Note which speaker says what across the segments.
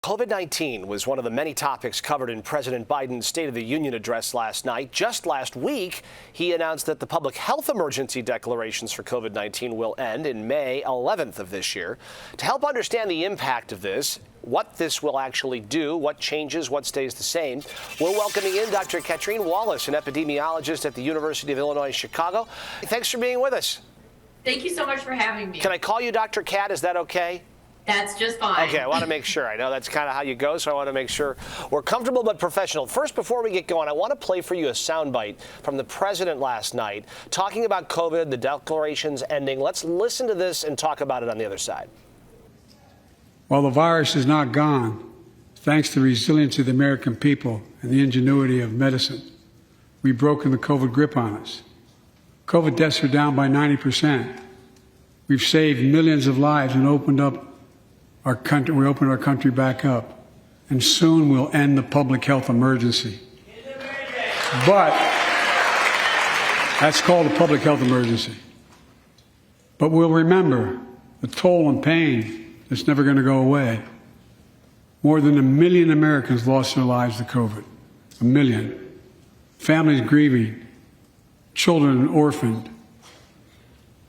Speaker 1: COVID-19 was one of the many topics covered in President Biden's State of the Union address last night. Just last week, he announced that the public health emergency declarations for COVID-19 will end in May 11th of this year. To help understand the impact of this, what this will actually do, what changes, what stays the same, we're welcoming in Dr. Katrine Wallace, an epidemiologist at the University of Illinois, Chicago. Thanks for being with us.
Speaker 2: Thank you so much for having me.
Speaker 1: Can I call you Dr. Kat? Is that okay?
Speaker 2: That's just fine.
Speaker 1: Okay, I want to make sure. I know that's kind of how you go, so I want to make sure we're comfortable but professional. First, before we get going, I want to play for you a soundbite from the president last night talking about COVID, the declarations ending. Let's listen to this and talk about it on the other side.
Speaker 3: While the virus is not gone, thanks to the resilience of the American people and the ingenuity of medicine, we've broken the COVID grip on us. COVID deaths are down by 90%. We've saved millions of lives and opened up our country. We opened our country back up, and soon we'll end the public health emergency. But that's called a public health emergency. But we'll remember the toll and pain that's never going to go away. More than 1 million Americans lost their lives to COVID. 1 million. Families grieving, children orphaned,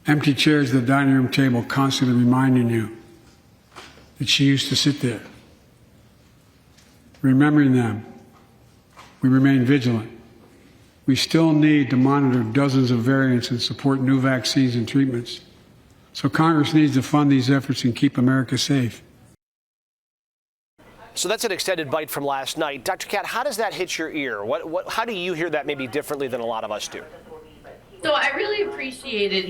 Speaker 3: empty chairs at the dining room table constantly reminding you that she used to sit there. Remembering them, we remain vigilant. We still need to monitor dozens of variants and support new vaccines and treatments. So Congress needs to fund these efforts and keep America safe.
Speaker 1: So that's an extended bite from last night. Dr. Kat, how does that hit your ear? How do you hear that maybe differently than a lot of us do?
Speaker 2: So I really appreciated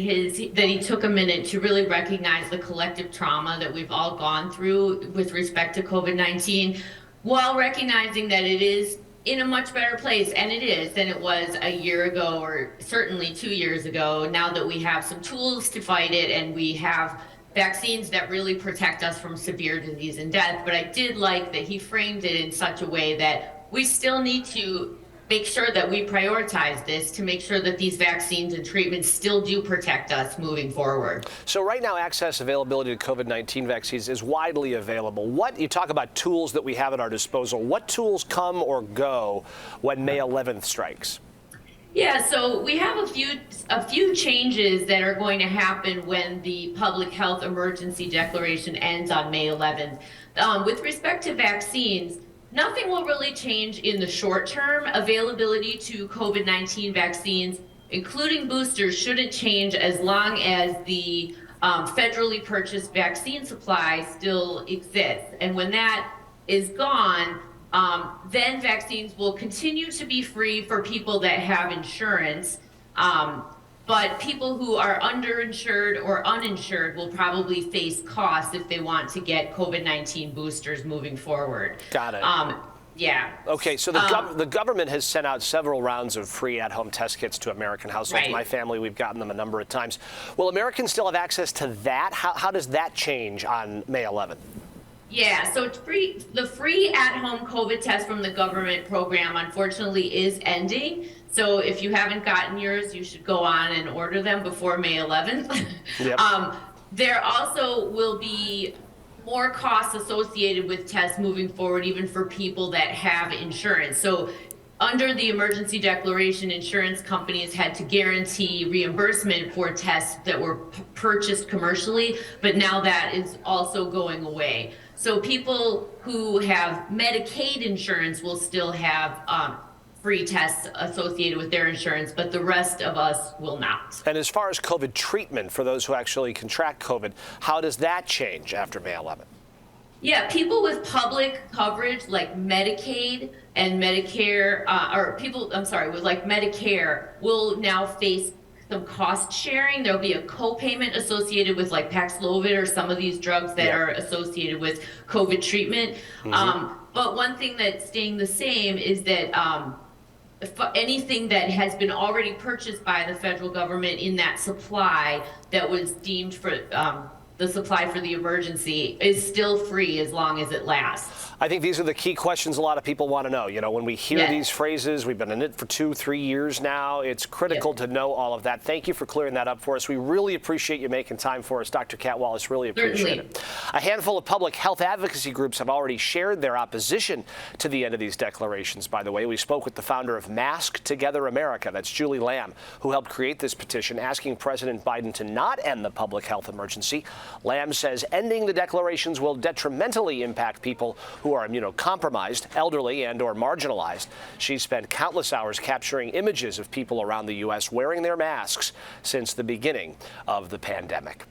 Speaker 2: that he took a minute to really recognize the collective trauma that we've all gone through with respect to COVID-19, while recognizing that it is in a much better place, and it is, than it was a year ago or certainly 2 years ago, now that we have some tools to fight it and we have vaccines that really protect us from severe disease and death. But I did like that he framed it in such a way that we still need to make sure that we prioritize this to make sure that these vaccines and treatments still do protect us moving forward.
Speaker 1: So right now, access availability to COVID-19 vaccines is widely available. You talk about tools that we have at our disposal. What tools come or go when May 11th strikes?
Speaker 2: Yeah, so we have a few changes that are going to happen when the public health emergency declaration ends on May 11th. With respect to vaccines, nothing will really change in the short term. Availability to COVID-19 vaccines, including boosters, shouldn't change as long as the federally purchased vaccine supply still exists. And when that is gone, then vaccines will continue to be free for people that have insurance. But people who are underinsured or uninsured will probably face costs if they want to get COVID-19 boosters moving forward.
Speaker 1: Got it.
Speaker 2: Yeah.
Speaker 1: Okay, so the government has sent out several rounds of free at-home test kits to American households.
Speaker 2: Right.
Speaker 1: My family, we've gotten them a number of times. Will Americans still have access to that? How does that change on May 11th?
Speaker 2: Yeah, so the free at-home COVID test from the government program, unfortunately, is ending. So if you haven't gotten yours, you should go on and order them before May 11th.
Speaker 1: Yep.
Speaker 2: There also will be more costs associated with tests moving forward, even for people that have insurance. So under the emergency declaration, insurance companies had to guarantee reimbursement for tests that were purchased commercially, but now that is also going away. So people who have Medicaid insurance will still have free tests associated with their insurance, but the rest of us will not.
Speaker 1: And as far as COVID treatment for those who actually contract COVID, how does that change after May 11th?
Speaker 2: Yeah, people with public coverage like Medicaid and Medicare, with like Medicare will now face some cost sharing. There'll be a co-payment associated with like Paxlovid or some of these drugs that are associated with COVID treatment. Mm-hmm. But one thing that's staying the same is that anything that has been already purchased by the federal government in that supply that was deemed for the supply for the emergency is still free as long as it lasts.
Speaker 1: I think these are the key questions a lot of people want to know. You know, when we hear these phrases, we've been in it for 2-3 years now. It's critical to know all of that. Thank you for clearing that up for us. We really appreciate you making time for us, Dr. Kat Wallace. Really appreciate it. A handful of public health advocacy groups have already shared their opposition to the end of these declarations, by the way. We spoke with the founder of Mask Together America, that's Julie Lamb, who helped create this petition asking President Biden to not end the public health emergency. Lamb says ending the declarations will detrimentally impact people who are immunocompromised, elderly, and or marginalized. She's spent countless hours capturing images of people around the U.S. wearing their masks since the beginning of the pandemic.